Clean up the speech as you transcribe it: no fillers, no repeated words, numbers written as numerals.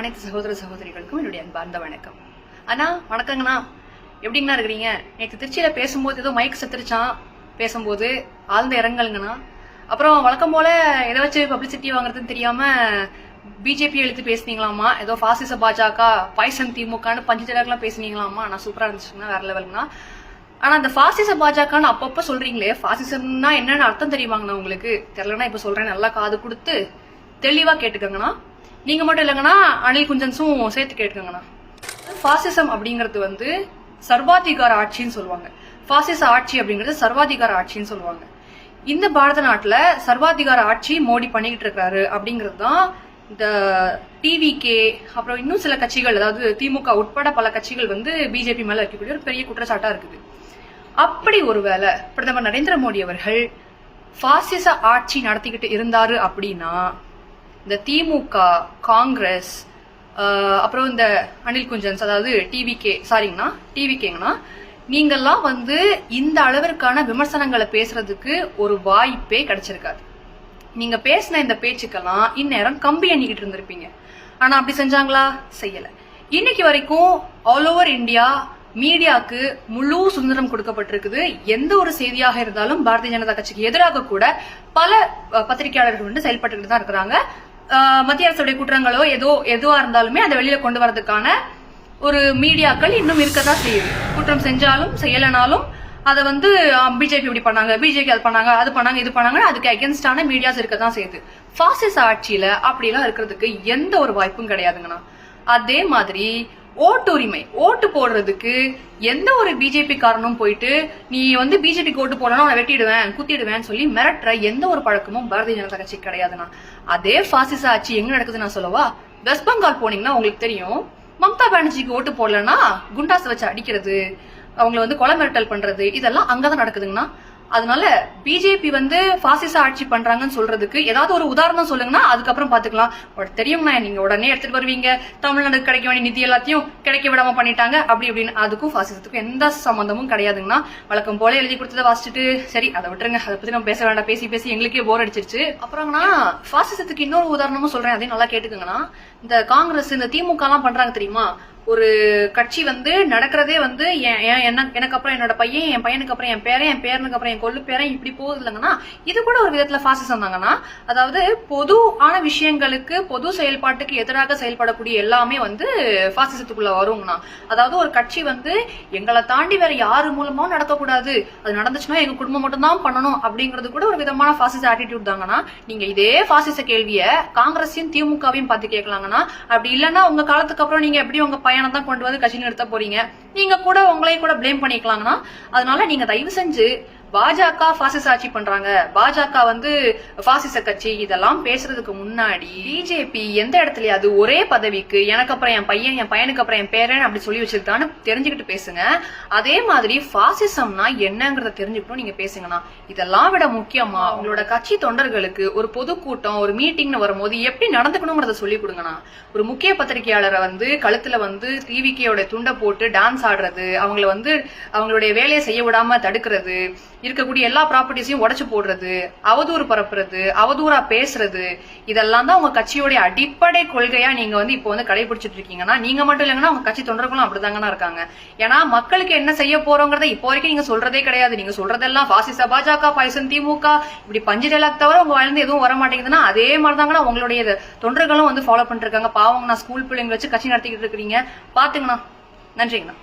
அனைத்து சகோதர சகோதரிகளுக்கும் என்னுடைய அன்பார்ந்த வணக்கம். அண்ணா வணக்கங்கண்ணா, எப்படிங்கண்ணா இருக்கிறீங்க? நேற்று திருச்சியில பேசும்போது ஏதோ மைக் செத்துருச்சான், பேசும்போது ஆழ்ந்த இறங்கலுங்கண்ணா. அப்புறம் வழக்கம் போல எதை வச்சு பப்ளிசிட்டி வாங்குறதுன்னு தெரியாம பிஜேபி எழுத்து பேசுனீங்களாமா, ஏதோ பாசிச பாஜக பாய்சன் திமுகன்னு பஞ்சு டைலாக்லாம் பேசுனீங்களாமா. நான் சூப்பரா இருந்துச்சுன்னா வேற லெவலுங்கண்ணா. ஆனா அந்த பாசிச பாஜகன்னு அப்பப்ப சொல்றீங்களே, பாசிசம்னா என்னன்னு அர்த்தம் தெரியுமாங்கண்ணா? உங்களுக்கு தெரியலன்னா இப்ப சொல்றேன், நல்லா காது கொடுத்து தெளிவா கேட்டுக்கங்கண்ணா. நீங்க மட்டும் இல்லைங்கன்னா அனில் குஞ்சன்ஸும் சேர்த்து கேட்டுக்கங்கண்ணா. பாசிசம் அப்படிங்கிறது வந்து சர்வாதிகார ஆட்சின்னு சொல்லுவாங்க. பாசிச ஆட்சி அப்படிங்கிறது சர்வாதிகார ஆட்சின்னு சொல்லுவாங்க. இந்த பாரத நாட்டுல சர்வாதிகார ஆட்சி மோடி பண்ணிக்கிட்டு இருக்காரு அப்படிங்கிறது தான் இந்த டிவிகே அப்புறம் இன்னும் சில கட்சிகள், அதாவது திமுக உட்பட பல கட்சிகள் வந்து பிஜேபி மேல வைக்கக்கூடிய ஒரு பெரிய குற்றச்சாட்டா இருக்குது. அப்படி ஒருவேளை பிரதமர் நரேந்திர மோடி அவர்கள் பாசிச ஆட்சி நடத்திக்கிட்டு இருந்தாரு அப்படின்னா இந்த திமுக, காங்கிரஸ், அப்புறம் இந்த அனில் குஞ்சன்ஸ், அதாவது டிவிகேங்கண்ணா, நீங்கெல்லாம் வந்து இந்த அளவிற்கான விமர்சனங்களை பேசுறதுக்கு ஒரு வாய்ப்பே கிடைச்சிருக்காது. நீங்க பேசின இந்த பேச்சுக்கெல்லாம் இந்நேரம் கம்பி எண்ணிக்கிட்டு இருந்திருப்பீங்க. ஆனா அப்படி செஞ்சாங்களா? செய்யல. இன்னைக்கு வரைக்கும் ஆல் ஓவர் இந்தியா மீடியாவுக்கு முழு சுதந்திரம் கொடுக்கப்பட்டிருக்குது. எந்த ஒரு செய்தியாக இருந்தாலும் பாரதிய ஜனதா கட்சிக்கு எதிராக கூட பல பத்திரிகையாளர்கள் வந்து செயல்பட்டுக்கிட்டு தான் இருக்கிறாங்க. மத்திய அரசுடைய குற்றங்களோ எதுவா இருந்தாலுமே அதை வெளியில கொண்டு வரதுக்கான ஒரு மீடியாக்கள் இன்னும் இருக்கதான் செய்யுது. குற்றம் செஞ்சாலும் செய்யலனாலும் அதை வந்து பிஜேபி இப்படி பண்ணாங்க, பிஜேபி அது பண்ணாங்க, அது பண்ணாங்க, இது பண்ணாங்க, அதுக்கு அகேன்ஸ்டான மீடியாஸ் இருக்கதான் செய்யுது. பாசிச ஆட்சியில அப்படிலாம் இருக்கிறதுக்கு எந்த ஒரு வாய்ப்பும் கிடையாதுங்கண்ணா. அதே மாதிரி ஓட்டுரிமை, ஓட்டு போடுறதுக்கு எந்த ஒரு பிஜேபி காரனும் போயிட்டு நீ வந்து பிஜேபிக்கு ஓட்டு போடணும், நான் வெட்டிடுவேன், குத்திடுவேன் சொல்லி மிரட்டுற எந்த ஒரு பழக்கமும் பாரதிய ஜனதா கட்சி கிடையாதுண்ணா. அதே பாசிச ஆட்சி எங்க நடக்குது நான் சொல்லவா? வெஸ்ட் பெங்கால் போனீங்கன்னா உங்களுக்கு தெரியும். மம்தா பானர்ஜிக்கு ஓட்டு போடலன்னா குண்டாஸ் வச்சு அடிக்கிறது, அவங்களை வந்து கொலை மிரட்டல் பண்றது, இதெல்லாம் அங்கதான் நடக்குதுங்கண்ணா. அதனால பிஜேபி வந்து பாசிச ஆட்சி பண்றாங்கன்னு சொல்றதுக்கு ஏதாவது ஒரு உதாரணம் சொல்லுங்கன்னா அதுக்கப்புறம் பாத்துக்கலாம். தெரியுங்கண்ணா, நீங்க உடனே எடுத்துட்டு வருவீங்க, தமிழ்நாடுக்கு கிடைக்க வேண்டிய நிதி எல்லாத்தையும் கிடைக்க விடாம பண்ணிட்டாங்க அப்படி அப்படின்னு. அதுக்கும் பாசிசத்துக்கும் எந்த சம்பந்தமும் கிடையாதுங்கண்ணா. வழக்கம் போல எழுதி கொடுத்ததை வாசிச்சுட்டு சரி அதை விட்டுருங்க, அதை பத்தி நம்ம பேச வேண்டாம், பேசி பேசி எங்களுக்கே போர் அடிச்சிருச்சு. அப்புறம்னா பாசிசத்துக்கு இன்னொரு உதாரணமும் சொல்றேன், அதையும் நல்லா கேட்டுக்கோங்கண்ணா. இந்த காங்கிரஸ், இந்த திமுக எல்லாம் பண்றாங்க தெரியுமா? ஒரு கட்சி வந்து நடக்கிறதே வந்து எனக்கு அப்புறம் என்னோட பையன், என் பையனுக்கு அப்புறம் என் பேரன், என் பேரனுக்கு அப்புறம் என் கொள்ளு பேரன், இப்படி போகுது இல்லைங்கன்னா இது கூட ஒரு விதத்துல பாசிசம் தாங்கன்னா. அதாவது பொதுவான விஷயங்களுக்கு, பொது செயல்பாட்டுக்கு எதிராக செயல்படக்கூடிய எல்லாமே வந்து பாசிசத்துக்குள்ள வருங்கண்ணா. அதாவது ஒரு கட்சி வந்து எங்களை தாண்டி வேற யாரு மூலமாவும் நடக்கக்கூடாது, அது நடந்துச்சுன்னா எங்க குடும்பம் மட்டும் தான் பண்ணணும் அப்படிங்கிறது கூட ஒரு விதமான பாசிச ஆட்டிடியூட் தாங்கன்னா. நீங்க இதே பாசிச கேள்விய காங்கிரஸையும் திமுகவையும் பார்த்து கேட்கலாங்கன்னா, அப்படி இல்லைன்னா உங்க காலத்துக்கு அப்புறம் நீங்க எப்படி உங்க பையனை தான் கொண்டு வந்து கட்சி நிறுத்த போறீங்க, நீங்க கூட உங்களையும் கூட பிளேம் பண்ணிக்கலாங்கன்னா. அதனால நீங்க தயவு செஞ்சு பாஜக பாசிச ஆட்சி பண்றாங்க, பாஜக வந்து பாசிச கட்சி, இதெல்லாம் பேசுறதுக்கு முன்னாடி பிஜேபி எந்த இடத்துலயாவது ஒரே பதவிக்கு எனக்கு அப்புறம் என் பையன், என் பையனுக்கு அப்புறம் என் பேரன் அப்படி சொல்லி வச்சிருக்கான்னு தெரிஞ்சுக்கிட்டு பேசுங்க. அதே மாதிரி பாசிசம்னா என்னங்கறத தெரிஞ்சுக்கிட்டும் நீங்க பேசுங்கண்ணா. இதெல்லாம் விட முக்கியமா உங்களோட கட்சி தொண்டர்களுக்கு ஒரு பொதுக்கூட்டம், ஒரு மீட்டிங்னு வரும்போது எப்படி நடந்துக்கணுங்கிறத சொல்லி கொடுங்கண்ணா. ஒரு முக்கிய பத்திரிகையாளரை வந்து கழுத்துல வந்து டிவிகேயோட துண்டை போட்டு டான்ஸ் ஆடுறது, அவங்கள வந்து அவங்களுடைய வேலையை செய்ய விடாம தடுக்கிறது, இருக்கக்கூடிய எல்லா ப்ராப்பர்ட்டிஸையும் உடைச்சு போடுறது, அவதூறு பரப்புறது, அவதூறா பேசுறது, இதெல்லாம் தான் உங்க கட்சியோட அடிப்படை கொள்கையா நீங்க வந்து இப்போ வந்து கடைபிடிச்சிட்டு இருக்கீங்கன்னா, நீங்க மட்டும் இல்லைங்கன்னா உங்க கட்சி தொண்டர்களும் அப்படிதாங்கன்னா இருக்காங்க. ஏன்னா மக்களுக்கு என்ன செய்ய போறோங்கிறத இப்போ வரைக்கும் நீங்க சொல்றதே கிடையாது. நீங்க சொல்றதெல்லாம் பாசிச பாஜக, பாய்சன் திமுக, இப்படி பஞ்சு டைலாக் தவிர உங்க வாழ்ந்து எதுவும் வர மாட்டேங்குதுன்னா அதே மாதிரிதாங்கன்னா உங்களுடைய தொண்டர்களும் வந்து ஃபாலோ பண்ணிட்டு இருக்காங்க. பாவங்க, நான் ஸ்கூல் பிள்ளைங்க வச்சு கட்சி நடத்திக்கிட்டு இருக்கிறீங்க, பாத்துங்கண்ணா. நன்றிங்கண்ணா.